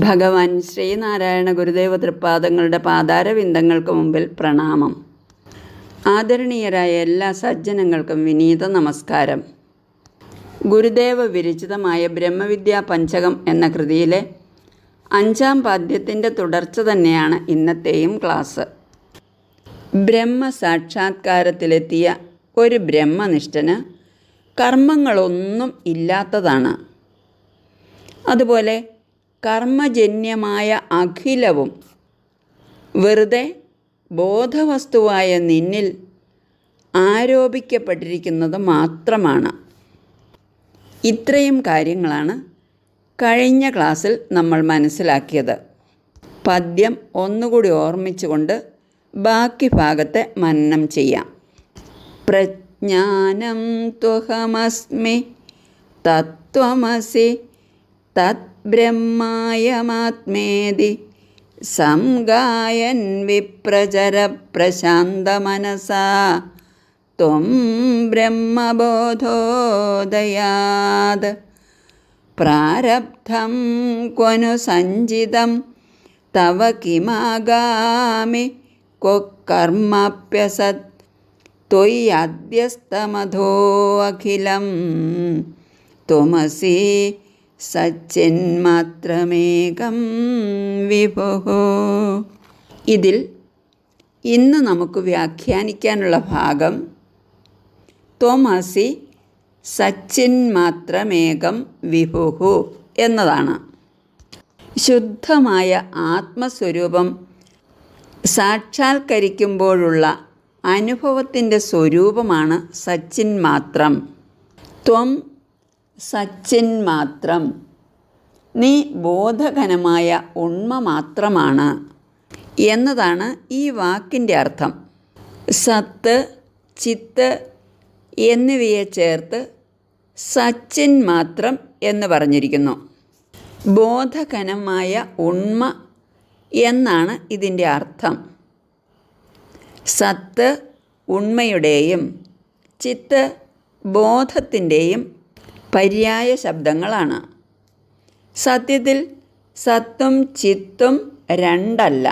ഭഗവാൻ ശ്രീനാരായണ ഗുരുദേവ തൃപ്പാദങ്ങളുടെ പാതാരവിന്ദങ്ങൾക്ക് മുമ്പിൽ പ്രണാമം. ആദരണീയരായ എല്ലാ സജ്ജനങ്ങൾക്കും വിനീത നമസ്കാരം. ഗുരുദേവ വിരചിതമായ ബ്രഹ്മവിദ്യാ പഞ്ചകം എന്ന കൃതിയിലെ 5-ാം പാദ്യത്തിൻ്റെ തുടർച്ച തന്നെയാണ് ഇന്നത്തെയും ക്ലാസ്. ബ്രഹ്മസാക്ഷാത്കാരത്തിലെത്തിയ ഒരു ബ്രഹ്മനിഷ്ഠന് കർമ്മങ്ങളൊന്നും ഇല്ലാത്തതാണ്. അതുപോലെ കർമ്മജന്യമായ അഖിലവും വെറുതെ ബോധവസ്തുവായ നിന്നിൽ ആരോപിക്കപ്പെട്ടിരിക്കുന്നത് മാത്രമാണ്. ഇത്രയും കാര്യങ്ങളാണ് കഴിഞ്ഞ ക്ലാസ്സിൽ നമ്മൾ മനസ്സിലാക്കിയത്. പദ്യം ഒന്നുകൂടി ഓർമ്മിച്ചുകൊണ്ട് ബാക്കി ഭാഗത്തെ മനനം ചെയ്യാം. പ്രജ്ഞാനം ത്വഹമസ്മി തത്വമസി തദ്ബ്രഹ്മായമാത്മേതി സംഗായൻ വിപ്രചര പ്രശാന്തമനസാ ത്വം ബ്രഹ്മബോധോദയാത് പ്രാരബ്ധം ക്വനു സഞ്ചിതം തവ കിമാഗാമി ക്വ കർമ്മപ്യസത് ത്വയ്യധ്യസ്തമധോ അഖിലം ത്വമസി സച്ചിന്മാത്രമേകം വിഭുഃ. ഇതിൽ ഇന്ന് നമുക്ക് വ്യാഖ്യാനിക്കാനുള്ള ഭാഗം ത്വമസി സച്ചിന്മാത്രമേകം വിഭുഃ എന്നതാണ്. ശുദ്ധമായ ആത്മസ്വരൂപം സാക്ഷാത്കരിക്കുമ്പോഴുള്ള അനുഭവത്തിൻ്റെ സ്വരൂപമാണ് സച്ചിന്മാത്രം. ത്വം സച്ചിന്മാത്രം, നീ ബോധഘനമായ ഉണ്മ മാത്രമാണ് എന്നതാണ് ഈ വാക്കിൻ്റെ അർത്ഥം. സത്ത്, ചിത്ത് എന്നിവയെ ചേർത്ത് സച്ചിന്മാത്രം എന്ന് പറഞ്ഞിരിക്കുന്നു. ബോധഘനമായ ഉണ്മ എന്നാണ് ഇതിൻ്റെ അർത്ഥം. സത്ത് ഉണ്മയുടെയും ചിത്ത് ബോധത്തിൻ്റെയും പര്യായ ശബ്ദങ്ങളാണ്. സത്യത്തിൽ സത്തും ചിത്തും രണ്ടല്ല.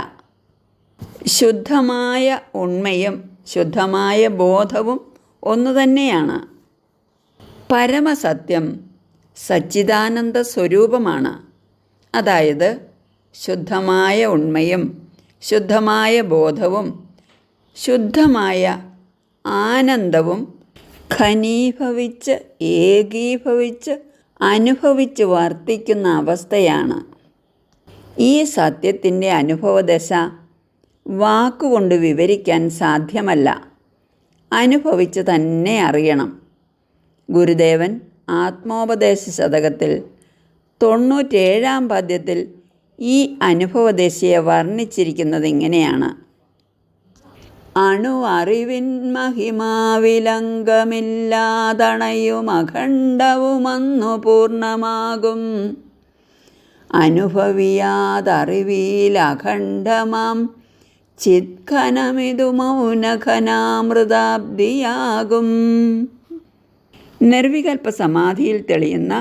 ശുദ്ധമായ ഉണ്മയും ശുദ്ധമായ ബോധവും ഒന്നു തന്നെയാണ്. പരമസത്യം സച്ചിദാനന്ദ സ്വരൂപമാണ്. അതായത് ശുദ്ധമായ ഉണ്മയും ശുദ്ധമായ ബോധവും ശുദ്ധമായ ആനന്ദവും ഘനീഭവിച്ച് ഏകീഭവിച്ച് അനുഭവിച്ച് വർത്തിക്കുന്ന അവസ്ഥയാണ്. ഈ സത്യത്തിൻ്റെ അനുഭവദശ വാക്കുകൊണ്ട് വിവരിക്കാൻ സാധ്യമല്ല. അനുഭവിച്ച് തന്നെ അറിയണം. ഗുരുദേവൻ ആത്മോപദേശ ശതകത്തിൽ 97-ാം പദ്യത്തിൽ ഈ അനുഭവദശയെ വർണ്ണിച്ചിരിക്കുന്നത് ഇങ്ങനെയാണ്. അണു അറിവിൻ മഹിമാവിലംഘമില്ലാതണയും അഖണ്ഡവുമന്നു പൂർണ്ണമാകും അനുഭവിയാതറിവിൽ അഖണ്ഡമാം ചിത്ഘനമിതു മൗനഘനാമൃതാബ്ദിയാകും. നിർവികൽപ്പ സമാധിയിൽ തെളിയുന്ന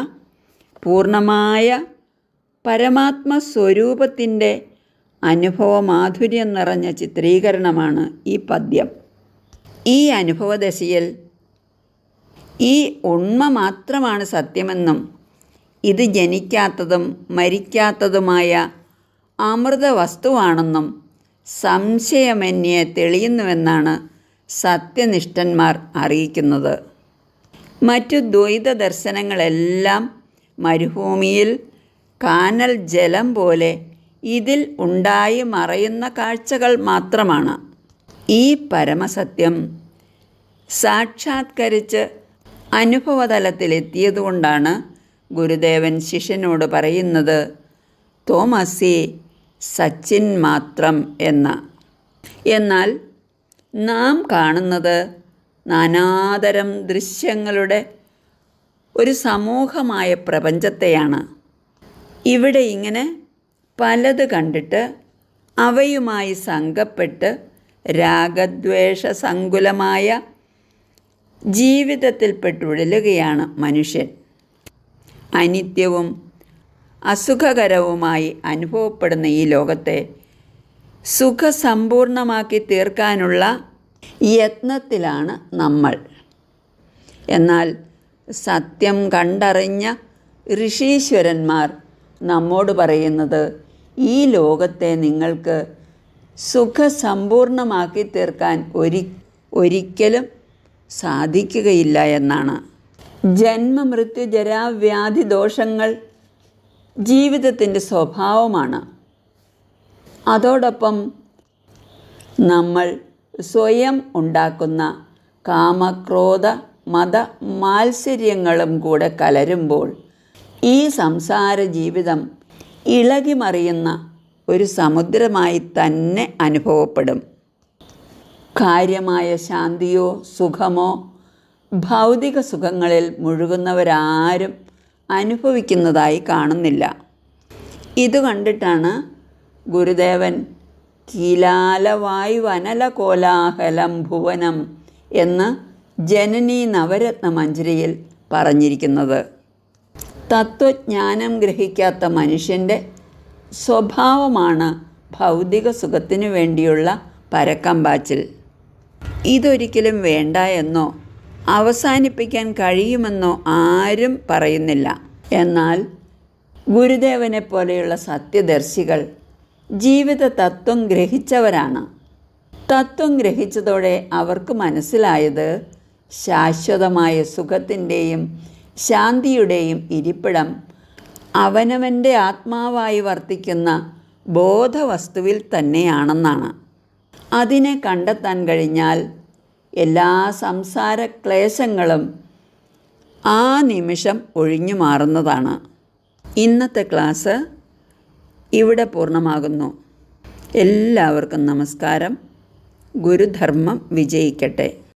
പൂർണ്ണമായ പരമാത്മസ്വരൂപത്തിൻ്റെ അനുഭവമാധുര്യം നിറഞ്ഞ ചിത്രീകരണമാണ് ഈ പദ്യം. ഈ അനുഭവദശയിൽ ഈ ഉണ്മ മാത്രമാണ് സത്യമെന്നും ഇത് ജനിക്കാത്തതും മരിക്കാത്തതുമായ അമൃത വസ്തുവാണെന്നും സംശയമന്യേ തെളിയുന്നുവെന്നാണ് സത്യനിഷ്ഠന്മാർ അറിയിക്കുന്നത്. മറ്റു ദ്വൈത ദർശനങ്ങളെല്ലാം മരുഭൂമിയിൽ കാനൽ ജലം പോലെ ഇതിൽ ഉണ്ടായി മറയുന്ന കാഴ്ചകൾ മാത്രമാണ്. ഈ പരമസത്യം സാക്ഷാത്കരിച്ച് അനുഭവതലത്തിലെത്തിയതുകൊണ്ടാണ് ഗുരുദേവൻ ശിഷ്യനോട് പറയുന്നത് ത്വമസി സച്ചിന്മാത്രം എന്ന്. എന്നാൽ നാം കാണുന്നത് നാനാതരം ദൃശ്യങ്ങളുടെ ഒരു സമൂഹമായ പ്രപഞ്ചത്തെയാണ്. ഇവിടെ ഇങ്ങനെ പലത് കണ്ടിട്ട് അവയുമായി സംഘപ്പെട്ട് രാഗദ്വേഷ സങ്കുലമായ ജീവിതത്തിൽപ്പെട്ടുഴലുകയാണ് മനുഷ്യൻ. അനിത്യവും അസുഖകരവുമായി അനുഭവപ്പെടുന്ന ഈ ലോകത്തെ സുഖസമ്പൂർണമാക്കി തീർക്കാനുള്ള യത്നത്തിലാണ് നമ്മൾ. എന്നാൽ സത്യം കണ്ടറിഞ്ഞ ഋഷീശ്വരന്മാർ നമ്മോട് പറയുന്നത് ഈ ലോകത്തെ നിങ്ങൾക്ക് സുഖസമ്പൂർണമാക്കി തീർക്കാൻ ഒരിക്കലും സാധിക്കുകയില്ല എന്നാണ്. ജന്മമൃത്യു ജരാവ്യാധി ദോഷങ്ങൾ ജീവിതത്തിൻ്റെ സ്വഭാവമാണ്. അതോടൊപ്പം നമ്മൾ സ്വയം ഉണ്ടാക്കുന്ന കാമക്രോധ മത മാത്സര്യങ്ങളും കൂടെ കലരുമ്പോൾ ഈ സംസാര ജീവിതം ഇളകിമറിയുന്ന ഒരു സമുദ്രമായി തന്നെ അനുഭവപ്പെടും. കാര്യമായ ശാന്തിയോ സുഖമോ ഭൗതിക സുഖങ്ങളിൽ മുഴുകുന്നവരാരും അനുഭവിക്കുന്നതായി കാണുന്നില്ല. ഇത് കണ്ടിട്ടാണ് ഗുരുദേവൻ കീലാലവായുവനല കോലാഹലം ഭുവനം എന്ന് ജനനീ നവരത്ന മഞ്ജരിയിൽ പറഞ്ഞിരിക്കുന്നത്. തത്വജ്ഞാനം ഗ്രഹിക്കാത്ത മനുഷ്യൻ്റെ സ്വഭാവമാണ് ഭൗതിക സുഖത്തിനു വേണ്ടിയുള്ള പരക്കമ്പാച്ചിൽ. ഇതൊരിക്കലും വേണ്ട എന്നോ അവസാനിപ്പിക്കാൻ കഴിയുമെന്നോ ആരും പറയുന്നില്ല. എന്നാൽ ഗുരുദേവനെ പോലെയുള്ള സത്യദർശികൾ ജീവിത തത്വം ഗ്രഹിച്ചവരാണ്. തത്വം ഗ്രഹിച്ചതോടെ അവർക്ക് മനസ്സിലായത് ശാശ്വതമായ സുഖത്തിൻ്റെയും ശാന്തിയുടെയും ഇരിപ്പിടം അവനവൻ്റെ ആത്മാവായി വർത്തിക്കുന്ന ബോധവസ്തുവിൽ തന്നെയാണെന്നാണ്. അതിനെ കണ്ടെത്താൻ കഴിഞ്ഞാൽ എല്ലാ സംസാര ക്ലേശങ്ങളും ആ നിമിഷം ഒഴിഞ്ഞു മാറുന്നതാണ്. ഇന്നത്തെ ക്ലാസ് ഇവിടെ പൂർണ്ണമാകുന്നു. എല്ലാവർക്കും നമസ്കാരം. ഗുരുധർമ്മം വിജയിക്കട്ടെ.